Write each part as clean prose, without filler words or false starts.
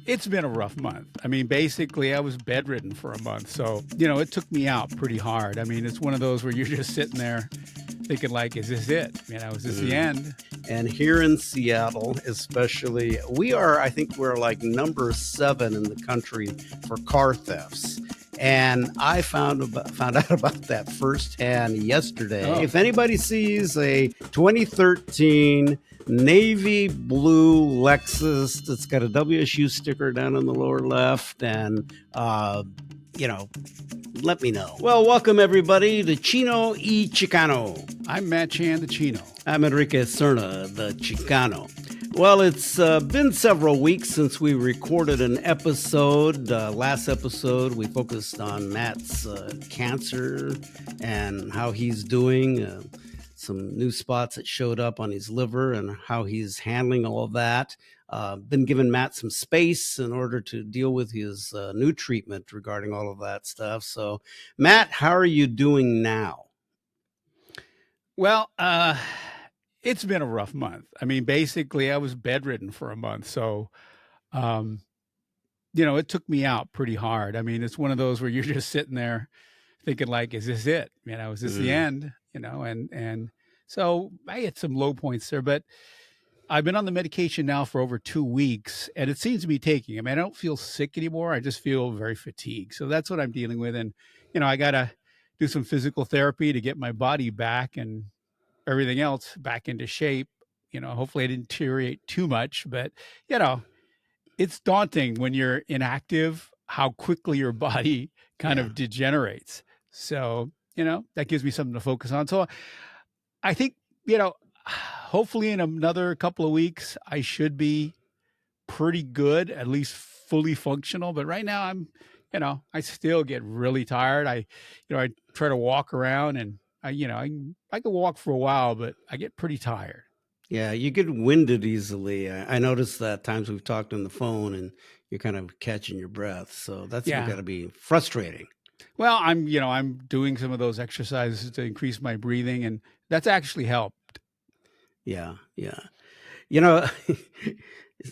It's been a rough month. I mean, basically, I was bedridden for a month. So, it took me out pretty hard. I mean, it's one of those where you're just sitting there thinking, like, is this it? Is this the end? And here in Seattle, especially, I think we're like number 7 in the country for car thefts. And I found out about that firsthand yesterday. Oh. If anybody sees a 2013 navy blue Lexus that's got a WSU sticker down in the lower left, and let me know. Well, welcome everybody to Chino y Chicano. I'm Matt Chan, the Chino. I'm Enrique, the Chicano. Well, it's been several weeks since we recorded an episode. Last episode, we focused on Matt's cancer and how he's doing, some new spots that showed up on his liver and how he's handling all of that. Been giving Matt some space in order to deal with his new treatment regarding all of that stuff. So, Matt, how are you doing now? Well, it's been a rough month. I mean, basically, I was bedridden for a month. So, it took me out pretty hard. I mean, it's one of those where you're just sitting there thinking, like, is this it? Is this the end? And so I had some low points there, but I've been on the medication now for over 2 weeks, and it seems to be taking. I mean, I don't feel sick anymore. I just feel very fatigued. So that's what I'm dealing with. And, I got to do some physical therapy to get my body back and everything else back into shape. Hopefully I didn't deteriorate too much, but, it's daunting when you're inactive, how quickly your body kind of degenerates. So, that gives me something to focus on. So I think, hopefully in another couple of weeks, I should be pretty good, at least fully functional. But right now I still get really tired. I try to walk around and I can walk for a while, but I get pretty tired. Yeah, you get winded easily. I noticed that times we've talked on the phone and you're kind of catching your breath. So that's got to be frustrating. Well, I'm doing some of those exercises to increase my breathing, and that's actually helped. Yeah. It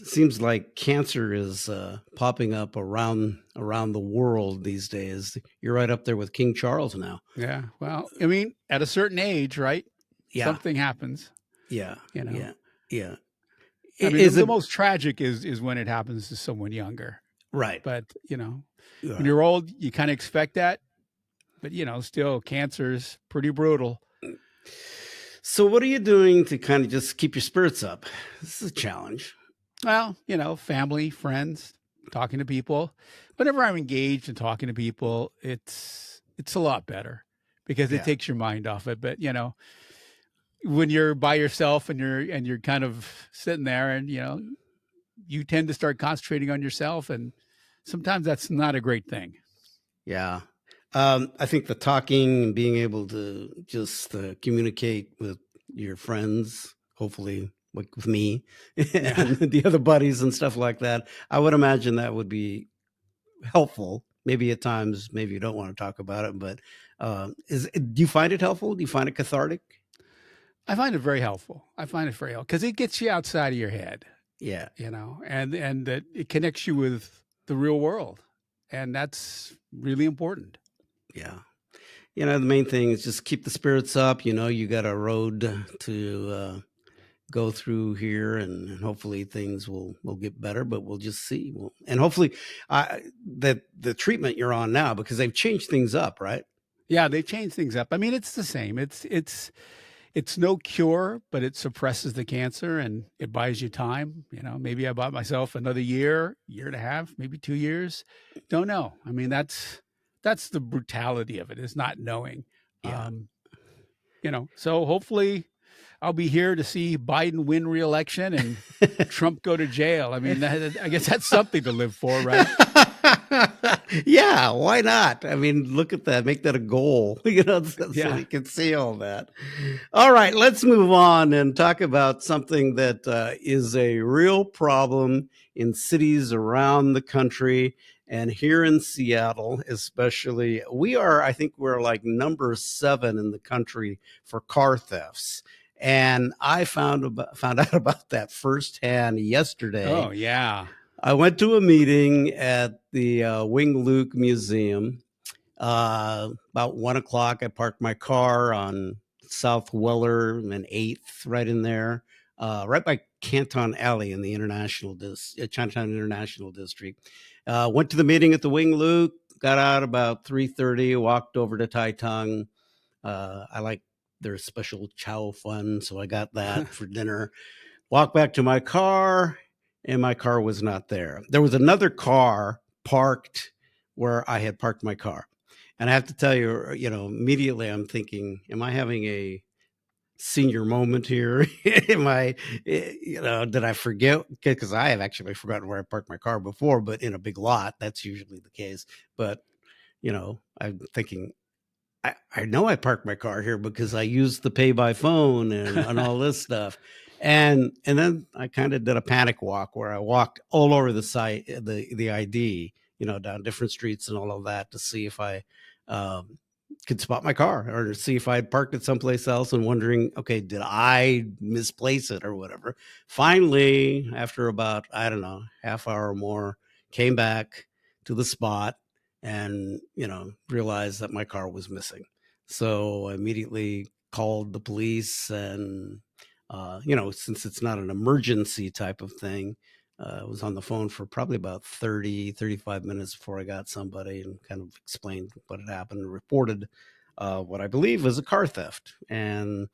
seems like cancer is popping up around the world these days. You're right up there with King Charles now. Yeah. Well, I mean, at a certain age, right? Yeah. Something happens. Yeah. Yeah. I mean, the most tragic is when it happens to someone younger. Right. But, when you're old, you kind of expect that. But, still, cancer's pretty brutal. So what are you doing to kind of just keep your spirits up? This is a challenge. Well, family, friends, talking to people. Whenever I'm engaged in talking to people, it's a lot better because it takes your mind off it. But, when you're by yourself and you're kind of sitting there and, you tend to start concentrating on yourself. And sometimes that's not a great thing. Yeah. I think the talking and being able to just communicate with your friends, hopefully like with me and the other buddies and stuff like that, I would imagine that would be helpful. Maybe at times, maybe you don't want to talk about it, but do you find it helpful? Do you find it cathartic? I find it very helpful. Because it gets you outside of your head. Yeah. And that it connects you with the real world. And that's really important. Yeah. The main thing is just keep the spirits up. You got a road to go through here, and hopefully things will get better, but we'll just see. And hopefully the treatment you're on now, because they've changed things up, right? Yeah, they've changed things up. I mean, it's the same. It's no cure, but it suppresses the cancer and it buys you time. Maybe I bought myself another year and a half, maybe 2 years. Don't know. I mean, that's the brutality of it, is not knowing. Yeah. So hopefully I'll be here to see Biden win re-election and Trump go to jail. I mean, I guess that's something to live for, right? Yeah, why not? I mean, look at that. Make that a goal, so you can see all that. All right, let's move on and talk about something that is a real problem in cities around the country. And here in Seattle, especially, I think we're like number 7 in the country for car thefts. And I found out about that firsthand yesterday. Oh, yeah. I went to a meeting at the Wing Luke Museum. About 1 o'clock, I parked my car on South Weller and 8th, right in there, right by Canton Alley in the Chinatown International District. Went to the meeting at the Wing Luke, got out about 3:30, walked over to Tai Tung. I like their special chow fun, so I got that for dinner. Walked back to my car, and my car was not there. There was another car parked where I had parked my car. And I have to tell you, immediately I'm thinking, am I having a senior moment here? Am I, did I forget? Because I have actually forgotten where I parked my car before, but in a big lot, that's usually the case. But, I'm thinking, I know I parked my car here because I used the pay by phone and all this stuff. And then I kind of did a panic walk where I walked all over the site, the ID, down different streets and all of that to see if I um, could spot my car or to see if I had parked it someplace else and wondering, okay, did I misplace it or whatever. Finally, after about, I don't know, half hour or more, came back to the spot and realized that my car was missing. So I immediately called the police, and since it's not an emergency type of thing, I was on the phone for probably about 35 minutes before I got somebody and kind of explained what had happened and reported what I believe was a car theft. And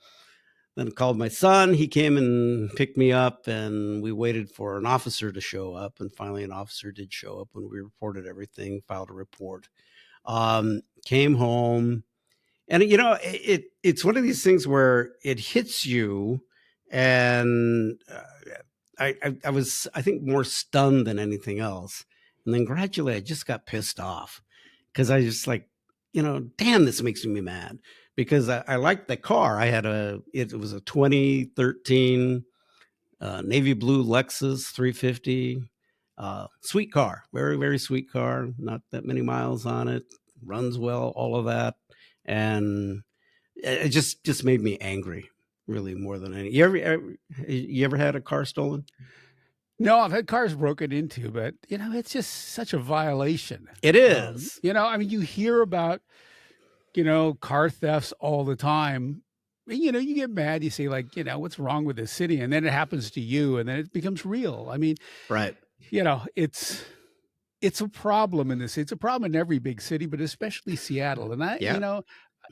then called my son. He came and picked me up, and we waited for an officer to show up. And finally, an officer did show up when we reported everything, filed a report. Came home, and it's one of these things where it hits you, and I was, I think, more stunned than anything else. And then gradually, I just got pissed off because I just like, damn, this makes me mad because I liked the car. It was a 2013 navy blue Lexus 350. Sweet car, very, very sweet car. Not that many miles on it. Runs well, all of that. And it just made me angry, really, more than any. You ever had a car stolen? No, I've had cars broken into, but it's just such a violation. It is. I mean, you hear about car thefts all the time. You get mad. You say like, what's wrong with this city? And then it happens to you, and then it becomes real. I mean, Right. it's a problem in this. It's a problem in every big city, but especially Seattle. And Yeah.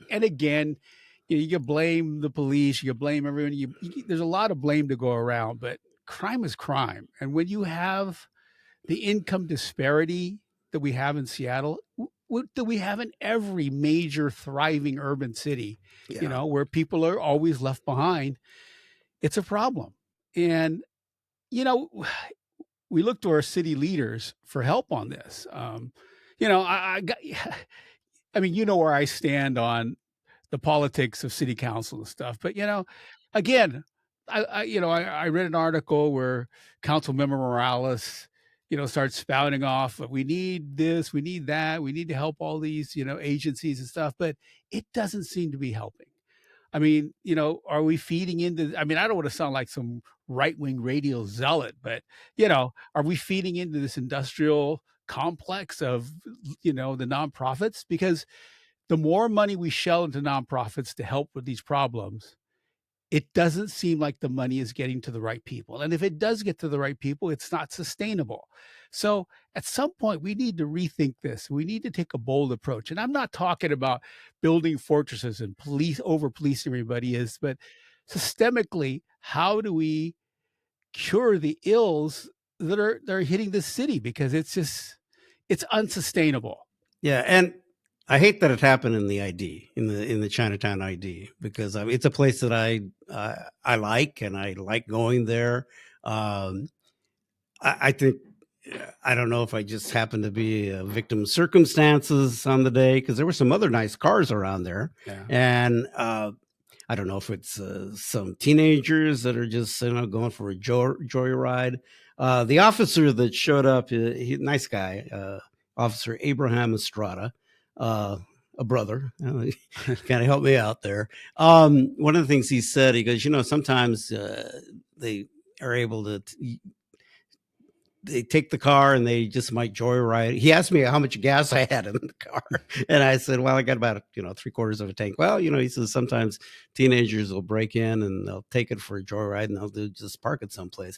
and again, you can blame the police, you can blame everyone. There's a lot of blame to go around, but crime is crime. And when you have the income disparity that we have in Seattle, what do we have in every major thriving urban city, Yeah. where people are always left behind? It's a problem. And, you know, we look to our city leaders for help on this. I got, I mean, where I stand on the politics of city council and stuff. But again, I read an article where Councilmember Morales, starts spouting off, we need this, we need that, we need to help all these, agencies and stuff, but it doesn't seem to be helping. I mean, are we feeding into? I mean, I don't want to sound like some right wing radio zealot, but are we feeding into this industrial complex of the nonprofits? Because the more money we shell into nonprofits to help with these problems, it doesn't seem like the money is getting to the right people. And if it does get to the right people, it's not sustainable. So at some point, we need to rethink this. We need to take a bold approach. And I'm not talking about building fortresses and over policing everybody is, but systemically, how do we cure the ills that are hitting the city? Because it's unsustainable. Yeah. And I hate that it happened in the ID, in the Chinatown ID, because it's a place that I like, and I like going there. Um, I think, I don't know if I just happened to be a victim of circumstances on the day, because there were some other nice cars around there. Yeah. And I don't know if it's some teenagers that are just going for a joyride. The officer that showed up, nice guy, Officer Abraham Estrada, a brother, kind of helped me out there. One of the things he said, he goes, sometimes they are able to they take the car and they just might joyride. He asked me how much gas I had in the car, and I said, "Well, I got about 3/4 of a tank." Well, he says sometimes teenagers will break in and they'll take it for a joyride and they'll just park it someplace.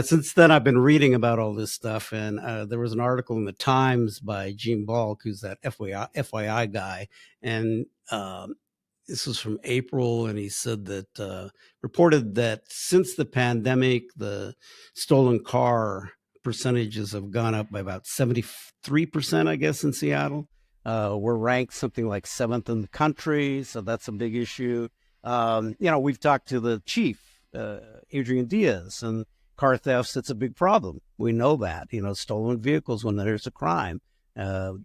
Since then I've been reading about all this stuff, and there was an article in the Times by Gene Balk, who's that FYI guy, and this was from April, and he said that reported that since the pandemic, the stolen car percentages have gone up by about 73%, I guess, in Seattle. We're ranked something like 7th in the country, so that's a big issue. We've talked to the chief, Adrian Diaz, and car thefts, it's a big problem. We know that. Stolen vehicles, when there's a crime,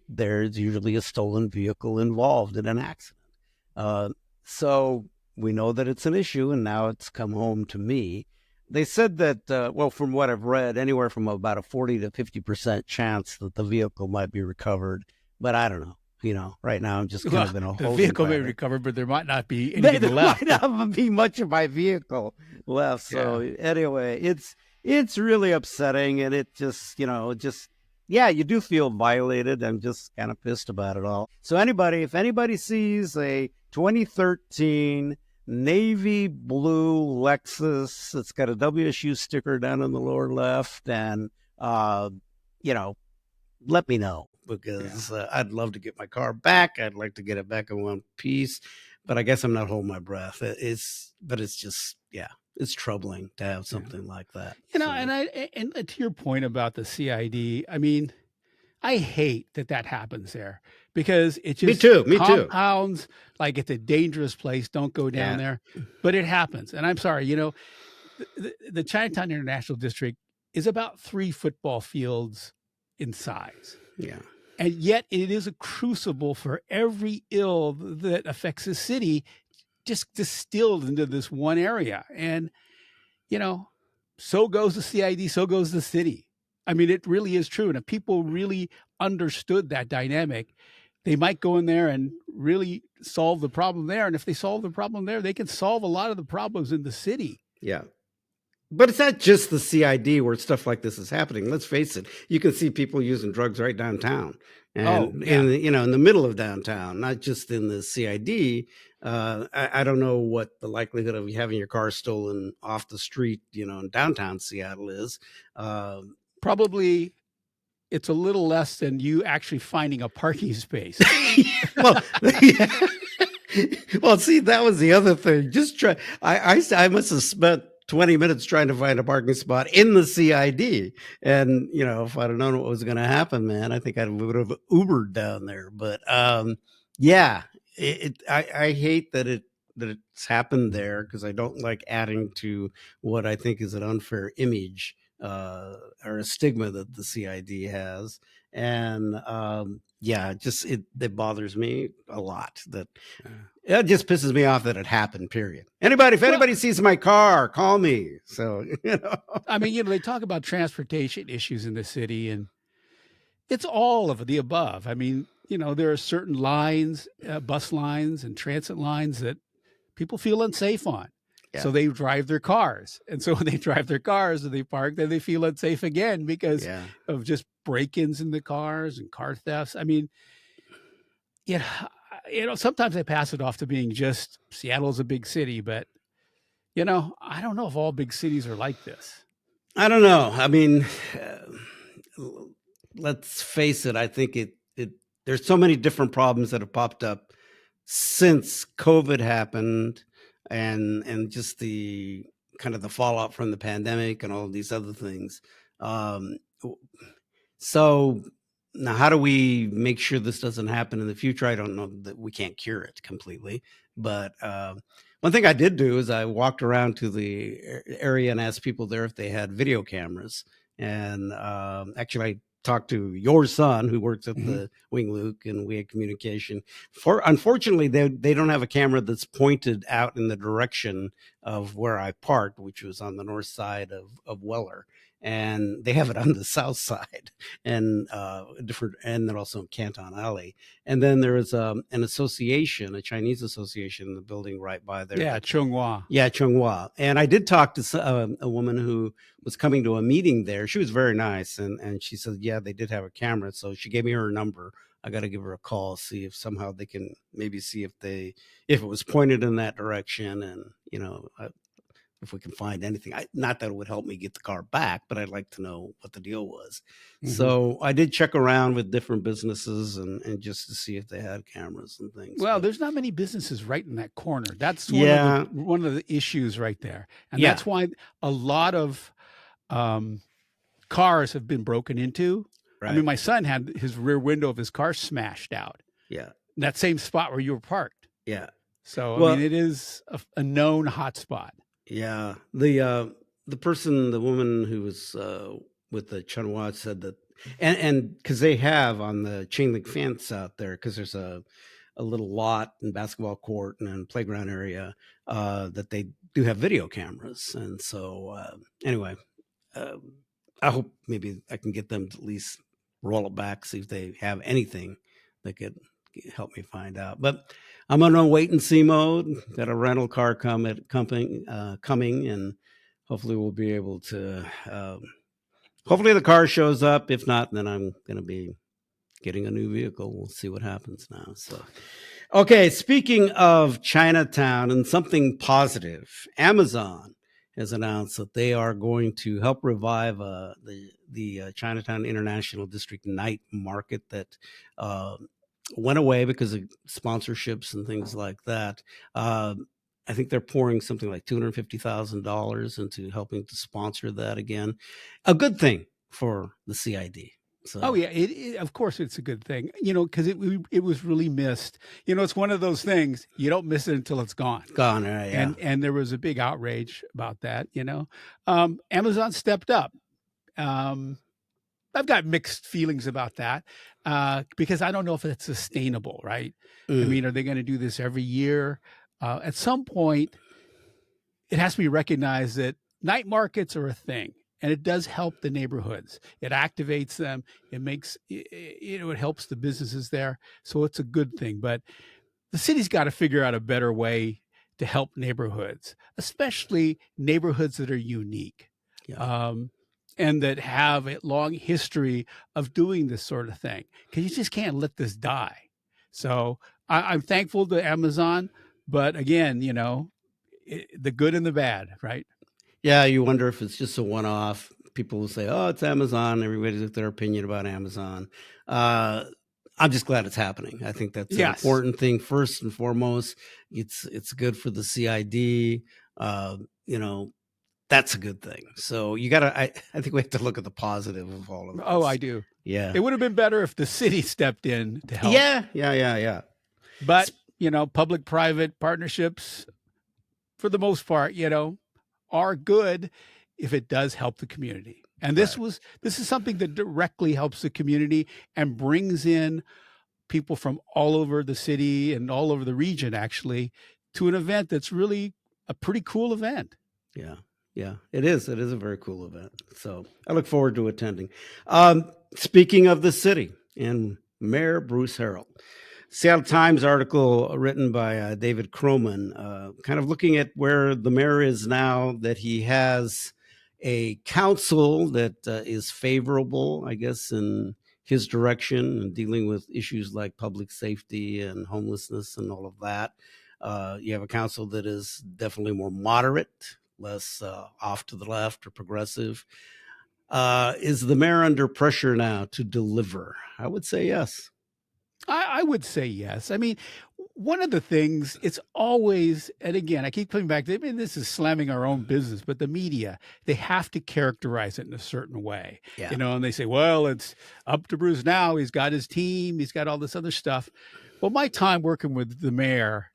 there's usually a stolen vehicle involved in an accident. So we know that it's an issue, and now it's come home to me. They said that, from what I've read, anywhere from about a 40 to 50% chance that the vehicle might be recovered. But I don't know. Right now I'm just kind of in a holding The vehicle may be recovered, but there might not be anything left. There might not be much of my vehicle left. So anyway, it's really upsetting, and it just, you do feel violated. I'm just kind of pissed about it all. So if anybody sees a 2013 navy blue Lexus, it's got a WSU sticker down in the lower left, and, let me know, because I'd love to get my car back. I'd like to get it back in one piece, but I guess I'm not holding my breath. It's just, it's troubling to have something like that. And to your point about the CID, I mean, I hate that happens there, because it just me compounds too. Like it's a dangerous place. Don't go down there, but it happens. And I'm sorry, the Chinatown International District is about 3 football fields in size. Yeah. And yet it is a crucible for every ill that affects the city, just distilled into this one area. And, so goes the CID, so goes the city. I mean, it really is true. And if people really understood that dynamic, they might go in there and really solve the problem there. And if they solve the problem there, they can solve a lot of the problems in the city. Yeah. But it's not just the CID where stuff like this is happening. Let's face it. You can see people using drugs right downtown, and in the middle of downtown, not just in the CID. I don't know what the likelihood of having your car stolen off the street, in downtown Seattle is. Probably it's a little less than you actually finding a parking space. Well, well, see, that was the other thing. Just try. I must have spent 20 minutes trying to find a parking spot in the CID. And, if I'd have known what was going to happen, man, I think I would have Ubered down there. But I hate that it's happened there, because I don't like adding to what I think is an unfair image or a stigma that the CID has. And it bothers me a lot that it just pisses me off that it happened, period. If anybody sees my car, call me. So, I mean, they talk about transportation issues in the city, and it's all of the above. I mean, there are certain lines, bus lines and transit lines that people feel unsafe on. Yeah. So they drive their cars. And so when they drive their cars and they park, then they feel unsafe again because of just break-ins in the cars and car thefts. I mean, sometimes I pass it off to being just Seattle's a big city, but I don't know if all big cities are like this. I don't know. I mean, let's face it. I think there's so many different problems that have popped up since COVID happened, and just the kind of the fallout from the pandemic and all of these other things. So now, how do we make sure this doesn't happen in the future? I don't know that we can't cure it completely, but one thing I did do is I walked around to the area and asked people there if they had video cameras. And actually, I talked to your son, who works at the Wing Luke, and we had communication. Unfortunately, they don't have a camera that's pointed out in the direction of where I parked, which was on the north side of Weller. and they have it on the south side, and different, and then also in Canton Alley. And then there is an association, a Chinese association, in the building right by there. Yeah, That Chunghwa. Yeah, Chonghua. And I did talk to a woman who was coming to a meeting there. She was very nice, and she said, yeah, they did have a camera, so she gave me her number. I got to give her a call, see if somehow they can maybe see if it was pointed in that direction, and if we can find anything. Not that it would help me get the car back, but I'd like to know what the deal was. Hmm. So I did check around with different businesses and just to see if they had cameras and things. Well, But there's not many businesses right in that corner. That's yeah, one of the issues right there, and yeah, that's why a lot of um, cars have been broken into. I right, mean, my son had his rear window of his car smashed out yeah, in that same spot where you were parked. yeah. So, I mean, Well, it is a known hotspot. yeah, the person, the woman who was with the Chunwa said that, and because they have on the chain link fence out there, because there's a little lot and basketball court and playground area, that they do have video cameras, and so anyway, uh, I hope maybe I can get them to at least roll it back, see if they have anything that could help me find out. But I'm on a wait and see mode. Got a rental car coming, and hopefully we'll be able to. Hopefully the car shows up. If not, then I'm going to be getting a new vehicle. We'll see what happens now. So, okay, speaking of Chinatown and something positive, Amazon has announced that they are going to help revive the Chinatown International District night market that uh, went away because of sponsorships and things like that. Uh, I think they're pouring something like $250,000 into helping to sponsor that again. A good thing for the CID. Oh So yeah, of course it's a good thing, because it was really missed. It's one of those things you don't miss it until it's gone, gone, yeah, and there was a big outrage about that. Amazon stepped up. Um, I've got mixed feelings about that because I don't know if it's sustainable. Right? I mm, mean, are they going to do this every year? At some point, it has to be recognized that night markets are a thing, and it does help the neighborhoods. It activates them. It makes it helps the businesses there, so it's a good thing. But the city's got to figure out a better way to help neighborhoods, especially neighborhoods that are unique. yeah. Um, and that have a long history of doing this sort of thing, because you just can't let this die. So I'm thankful to Amazon, but again, the good and the bad, right? Yeah, you wonder if it's just a one-off. People will say, "Oh, it's Amazon." Everybody's got their opinion about Amazon. Uh, I'm just glad it's happening. I think that's an Yes. important thing first and foremost. It's good for the CID. Uh, you know, that's a good thing. So you gotta. I think we have to look at the positive of all of Oh, I this. do. Yeah. It would have been better if the city stepped in to help, Yeah. Yeah. Yeah. Yeah. but public private partnerships, for the most part, are good if it does help the community. And Right. this is something that directly helps the community and brings in people from all over the city and all over the region actually to an event that's really a pretty cool event. Yeah. Yeah. It is. It is a very cool event. So I look forward to attending. Speaking of the city and Mayor Bruce Harrell, Seattle Times article written by David Croman, kind of looking at where the mayor is now, that he has a council that is favorable, I guess, in his direction and dealing with issues like public safety and homelessness and all of that. You have a council that is definitely more moderate, less off to the left or progressive. Is the mayor under pressure now to deliver? I would say yes. I would say yes. I mean, one of the things it's always, and again, I keep coming back to, I mean, this is slamming our own business, but the media, they have to characterize it in a certain way, Yeah. and they say, well, it's up to Bruce now. He's got his team, he's got all this other stuff. Well, my time working with the mayor,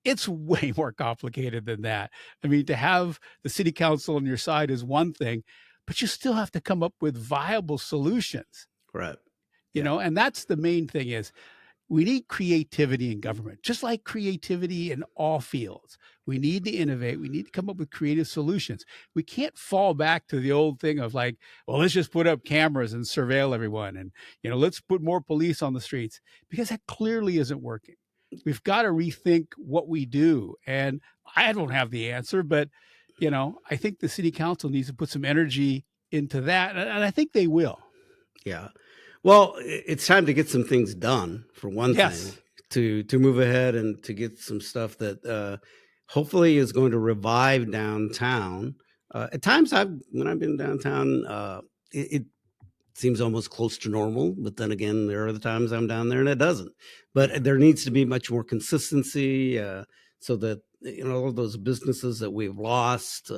it's way more complicated than that. I mean, to have the city council on your side is one thing, but you still have to come up with viable solutions, Right. Yeah. and that's the main thing is we need creativity in government, just like creativity in all fields. We need to innovate. We need to come up with creative solutions. We can't fall back to the old thing of like, well, let's just put up cameras and surveil everyone, and let's put more police on the streets, because that clearly isn't working. We've got to rethink what we do, and I don't have the answer, but I think the city council needs to put some energy into that, and I think they will. Yeah. Well, it's time to get some things done, for one thing, Yes. to move ahead and to get some stuff that hopefully is going to revive downtown. At times, when I've been downtown, it seems almost close to normal. But then again, there are the times I'm down there and it doesn't. But Yeah. there needs to be much more consistency, so that all of those businesses that we've lost,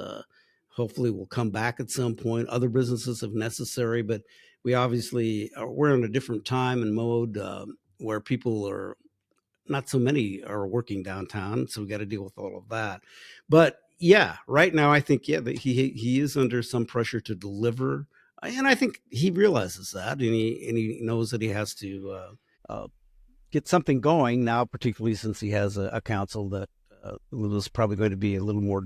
hopefully will come back at some point. Other businesses if necessary, but we obviously we're in a different time and mode, where people are not so many are working downtown, so we got to deal with all of that. But yeah, right now I think that he is under some pressure to deliver, and I think he realizes that, and he knows that he has to uh, get something going now, particularly since he has a council that was probably going to be a little more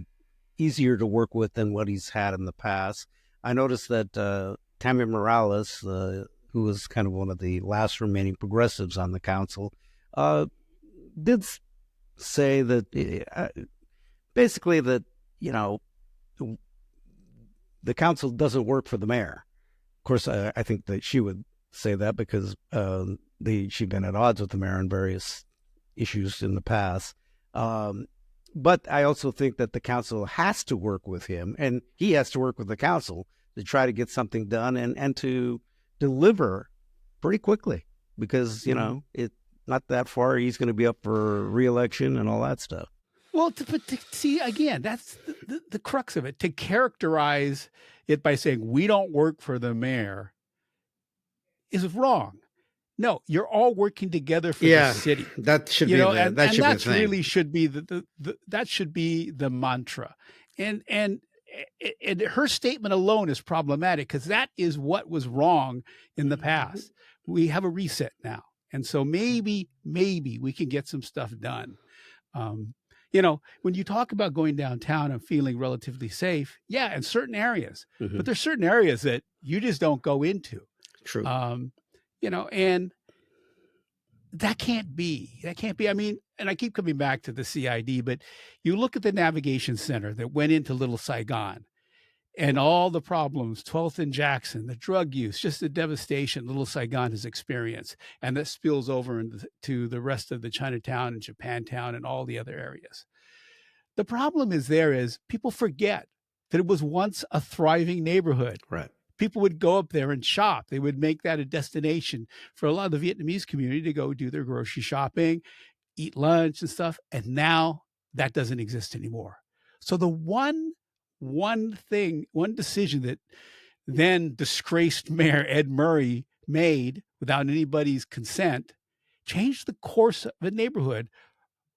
easier to work with than what he's had in the past. I noticed that Tammy Morales, who was kind of one of the last remaining progressives on the council, did say that basically that the council doesn't work for the mayor. Of course, I think that she would say that because she'd been at odds with the mayor on various issues in the past. But I also think that the council has to work with him, and he has to work with the council to try to get something done and to deliver pretty quickly, because it's not that far. He's going to be up for re-election and all that stuff. Well, but to see, again, that's the crux of it. To characterize it by saying we don't work for the mayor is wrong. No, you're all working together for the city. That should be that really should be that should be the mantra. And her statement alone is problematic, because that is what was wrong in the past. We have a reset now, and so maybe we can get some stuff done. When you talk about going downtown and feeling relatively safe, yeah, in certain areas, but there's certain areas that you just don't go into. True. And that can't be. I mean, and I keep coming back to the CID, but you look at the navigation center that went into Little Saigon and all the problems, 12th and Jackson, the drug use, just the devastation Little Saigon has experienced, and that spills over into the rest of the Chinatown and Japantown and all the other areas. The problem is people forget that it was once a thriving neighborhood. Right. People would go up there and shop. They would make that a destination for a lot of the Vietnamese community to go do their grocery shopping, eat lunch and stuff. And now that doesn't exist anymore. So the one decision that then disgraced Mayor Ed Murray made without anybody's consent changed the course of a neighborhood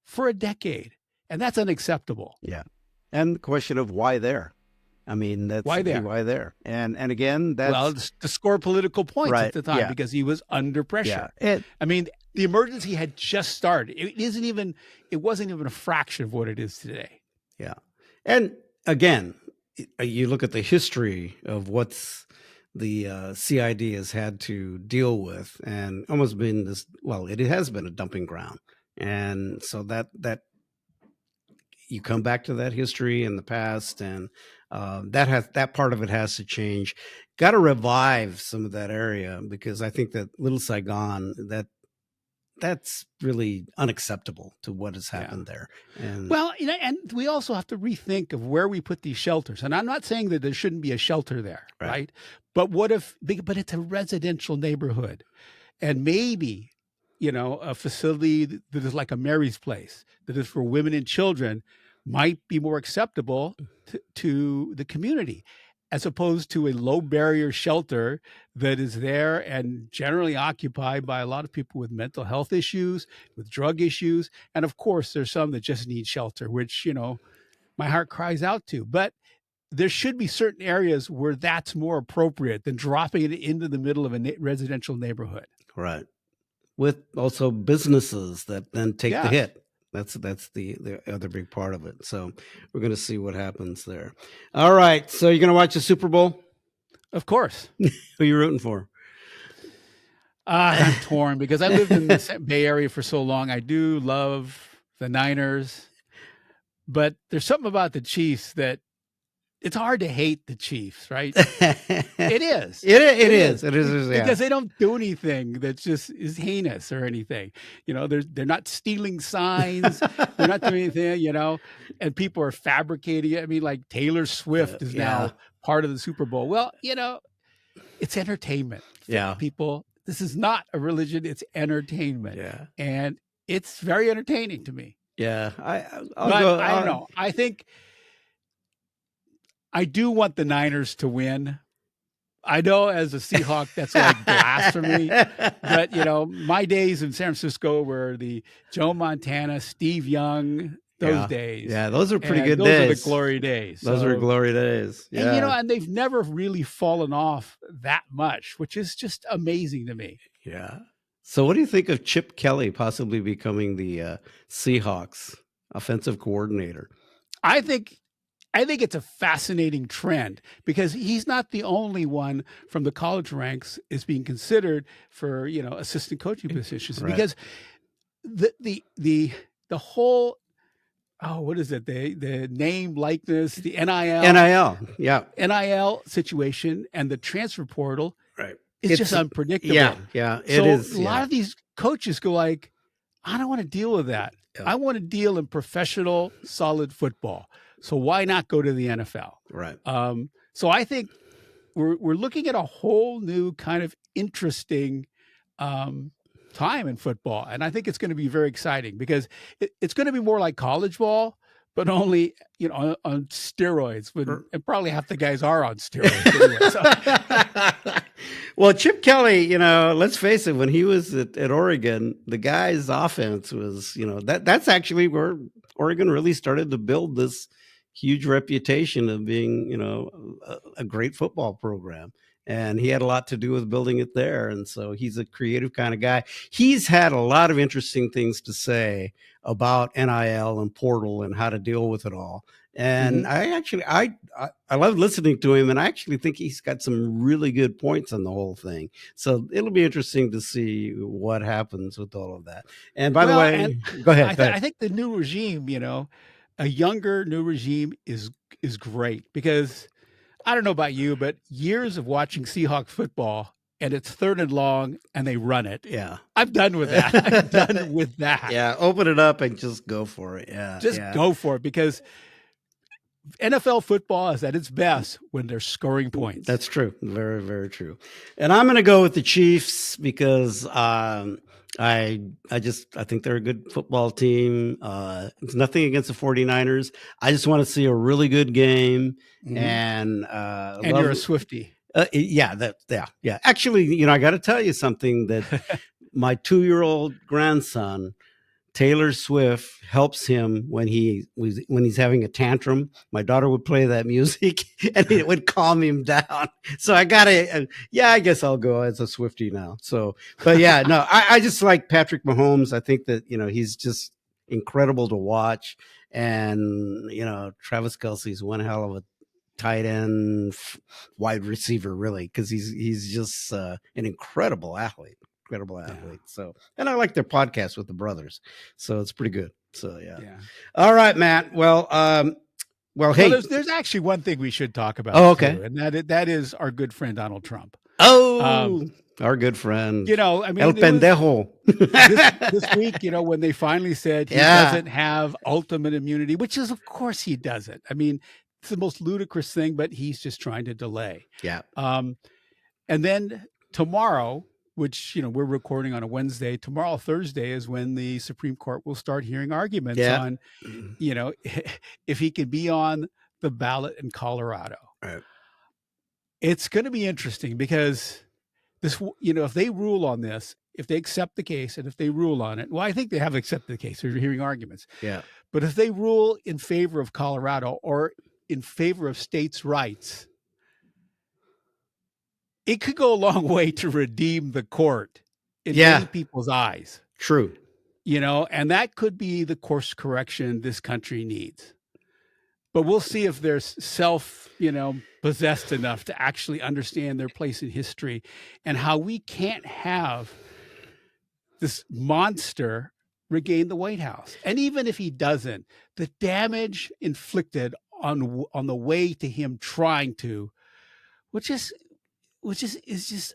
for a decade. And that's unacceptable. Yeah. And the question of why there? I mean, that's why there? And again, that's to score political points right, at the time, because he was under pressure. Yeah. I mean, the emergency had just started. It wasn't even a fraction of what it is today. Yeah. And again, you look at the history of what's the CID has had to deal with, and almost been this. Well, it has been a dumping ground, and so that you come back to that history in the past, and that part of it has to change. Got to revive some of that area, because I think that Little Saigon, that's really unacceptable to what has happened there. And and we also have to rethink of where we put these shelters. And I'm not saying that there shouldn't be a shelter there, right? But but it's a residential neighborhood, and maybe a facility that is like a Mary's Place, that is for women and children, might be more acceptable to the community, as opposed to a low barrier shelter that is there and generally occupied by a lot of people with mental health issues, with drug issues. And of course, there's some that just need shelter, which, my heart cries out to. But there should be certain areas where that's more appropriate than dropping it into the middle of a residential neighborhood. Right. With also businesses that then take the hit. That's the other big part of it. So we're going to see what happens there. All right. So you're going to watch the Super Bowl? Of course. Who are you rooting for? I'm torn because I lived in the Bay Area for so long. I do love the Niners, but there's something about the Chiefs that it's hard to hate the Chiefs, right? It is. It is. Yeah. Because they don't do anything that just is heinous or anything. They're not stealing signs. They're not doing anything, and people are fabricating it. I mean, like Taylor Swift is now part of the Super Bowl. Well, it's entertainment. Yeah. People, this is not a religion. It's entertainment. Yeah. And it's very entertaining to me. Yeah. I don't know. I think I do want the Niners to win. I know as a Seahawk, that's like blasphemy. But, my days in San Francisco were the Joe Montana, Steve Young, those days. Yeah, those are pretty good days. Those are the glory days. Those are glory days. Yeah. And, and they've never really fallen off that much, which is just amazing to me. Yeah. So what do you think of Chip Kelly possibly becoming the Seahawks offensive coordinator? I think it's a fascinating trend because he's not the only one from the college ranks is being considered for, assistant coaching positions. Right. Because the whole what is it? The name likeness, the NIL situation and the transfer portal is just unpredictable. Yeah, it is. A lot of these coaches go like, I don't want to deal with that. Yeah. I want to deal in professional, solid football. So why not go to the NFL? Right. So I think we're looking at a whole new kind of interesting time in football. And I think it's going to be very exciting because it's going to be more like college ball, but only, on steroids. And probably half the guys are on steroids. Anyway, so. Well, Chip Kelly, let's face it, when he was at Oregon, the guy's offense was, that's actually where Oregon really started to build this huge reputation of being, a great football program. And he had a lot to do with building it there. And so he's a creative kind of guy. He's had a lot of interesting things to say about NIL and portal and how to deal with it all. And I love listening to him. And I actually think he's got some really good points on the whole thing. So it'll be interesting to see what happens with all of that. And by the way, go ahead. I think the new regime, a younger new regime is great because I don't know about you, but years of watching Seahawks football and it's 3rd and long and they run it. Yeah. I'm done with that. I'm done with that. Yeah. Open it up and just go for it. Yeah. Just go for it because NFL football is at its best when they're scoring points. That's true. Very, very true. And I'm going to go with the Chiefs because I think they're a good football team. It's nothing against the 49ers. I just want to see a really good game. And you're a Swiftie. Yeah. Actually, I got to tell you something that my 2-year-old grandson, Taylor Swift, helps him when he's having a tantrum. My daughter would play that music and it would calm him down. So I guess I'll go as a Swiftie now. So, but yeah, no, I just like Patrick Mahomes. I think that, he's just incredible to watch. And, Travis Kelce's one hell of a tight end, wide receiver, really, because he's just an incredible athlete. So, and I like their podcast with the brothers, so it's pretty good. So yeah. All right, Matt. Well, hey, there's actually one thing we should talk about. Oh, okay. Too, and that is our good friend Donald Trump. Oh, our good friend. El pendejo. this week, when they finally said he doesn't have ultimate immunity, which is, of course, he doesn't. I mean, it's the most ludicrous thing, but he's just trying to delay. Yeah. And then tomorrow, which, we're recording on a Wednesday. Tomorrow, Thursday, is when the Supreme Court will start hearing arguments on, if he could be on the ballot in Colorado. Right. It's going to be interesting because this, if they rule on this, if they accept the case and if they rule on it, well, I think they have accepted the case. They're hearing arguments. Yeah. But if they rule in favor of Colorado or in favor of states' rights, it could go a long way to redeem the court in many people's eyes. True. and that could be the course correction this country needs. But we'll see if they're possessed enough to actually understand their place in history and how we can't have this monster regain the White House. And even if he doesn't, the damage inflicted on the way to him trying to, which is just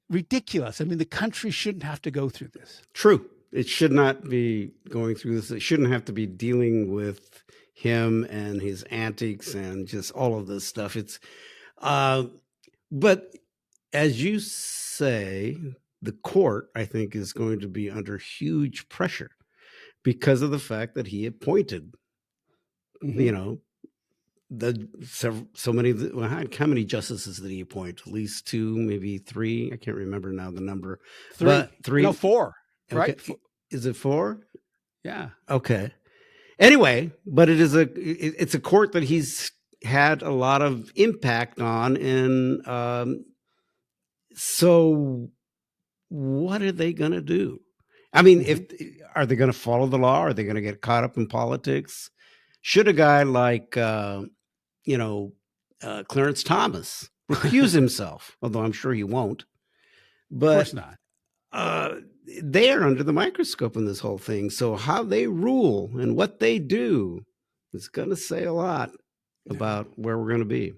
ridiculous. I mean, the country shouldn't have to go through this. True. It should not be going through this. It shouldn't have to be dealing with him and his antics and just all of this stuff. But as you say, the court, I think, is going to be under huge pressure because of the fact that he appointed, so many. How many justices did he appoint? At least 2, maybe 3. I can't remember now the number. 3. But 3. No, 4. Right? Okay. Is it 4? Yeah. Okay. Anyway, but it's a court that he's had a lot of impact on, and so what are they going to do? I mean, are they going to follow the law? Are they going to get caught up in politics? Should a guy like Clarence Thomas recuse himself? Although I'm sure he won't. But of course not. They are under the microscope in this whole thing. So how they rule and what they do is going to say a lot about where we're going to be.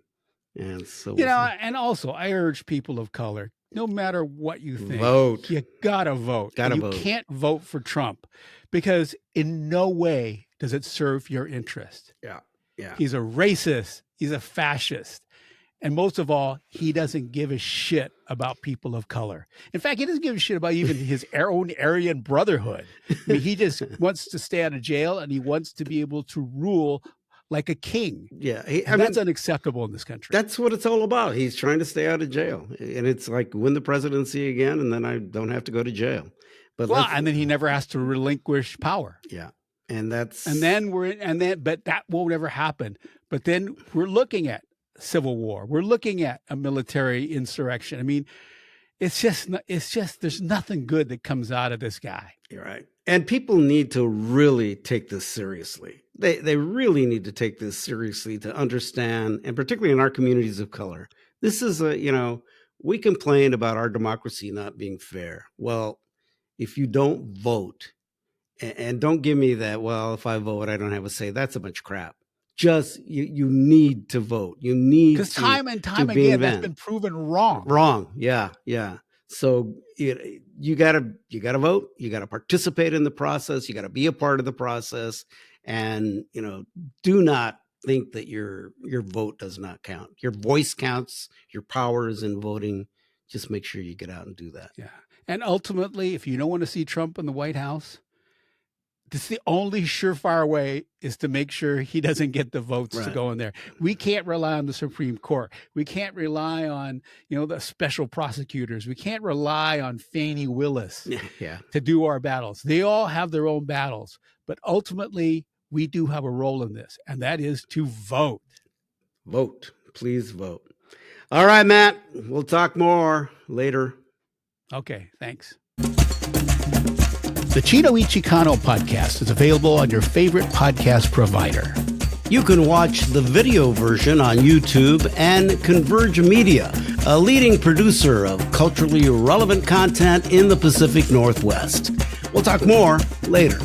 And so, and also I urge people of color, no matter what you think, vote. You gotta vote. You can't vote for Trump because in no way does it serve your interest. Yeah. He's a racist. He's a fascist. And most of all, he doesn't give a shit about people of color. In fact, he doesn't give a shit about even his own Aryan brotherhood. I mean, he just wants to stay out of jail and he wants to be able to rule like a king. Yeah. That's unacceptable in this country. That's what it's all about. He's trying to stay out of jail. And it's like win the presidency again, and then I don't have to go to jail. But and then he never has to relinquish power. Yeah. And that won't ever happen. But then we're looking at civil war. We're looking at a military insurrection. I mean, it's just there's nothing good that comes out of this guy. You're right. And people need to really take this seriously. They really need to take this seriously to understand, and particularly in our communities of color. This is we complain about our democracy not being fair. Well, if you don't vote, and don't give me that, well, if I vote, I don't have a say. That's a bunch of crap. Just you need to vote. You need because time and time again that's been proven wrong. Wrong. Yeah. So you gotta vote. You gotta participate in the process. You gotta be a part of the process, and do not think that your vote does not count. Your voice counts. Your power is in voting. Just make sure you get out and do that. Yeah. And ultimately, if you don't want to see Trump in the White House, this is the only surefire way is to make sure he doesn't get the votes to go in there. We can't rely on the Supreme Court. We can't rely on, the special prosecutors. We can't rely on Fani Willis to do our battles. They all have their own battles. But ultimately, we do have a role in this, and that is to vote. Vote. Please vote. All right, Matt. We'll talk more later. Okay, thanks. The Chino y Chicano podcast is available on your favorite podcast provider. You can watch the video version on YouTube and Converge Media, a leading producer of culturally relevant content in the Pacific Northwest. We'll talk more later.